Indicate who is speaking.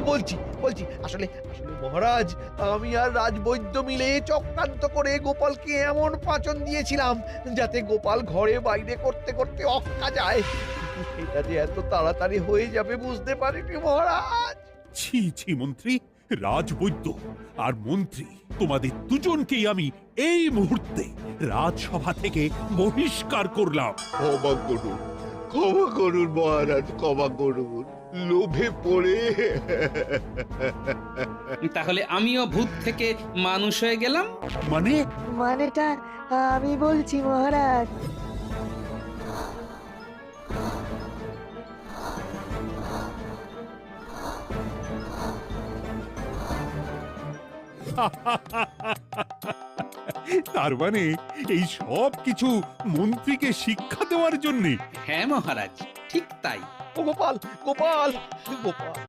Speaker 1: বলছি বলছি আসলে আসলে মহারাজ, আমি আর রাজবৈদ্য মিলে চক্রান্ত করে গোপালকে এমন পাচন দিয়েছিলাম যাতে গোপাল ঘরে বাইরে করতে করতে অক্কা যায়, কিন্তু সেটা যে এত তাড়াতাড়ি হয়ে যাবে বুঝতে পারিনি মহারাজ।
Speaker 2: ছি ছি মন্ত্রী, রাজবৈদ্য আর মন্ত্রী তোমাদের দুজনকেই আমি এই মুহূর্তে রাজসভা থেকে বহিষ্কার করলাম।
Speaker 3: ক্ষমা করুন মহারাজ, ক্ষমা করুন, লোভে পড়ে।
Speaker 4: তাহলে আমিও ভূত থেকে মানুষ হয়ে গেলাম।
Speaker 2: মানে
Speaker 5: মানেটা আমি বলছি মহারাজ।
Speaker 2: তার মানে এই সব কিছু মন্ত্রীকে শিক্ষা দেওয়ার জন্যে।
Speaker 4: হ্যাঁ মহারাজ, ঠিক তাই।
Speaker 1: ও গোপাল, গোপাল, গোপাল।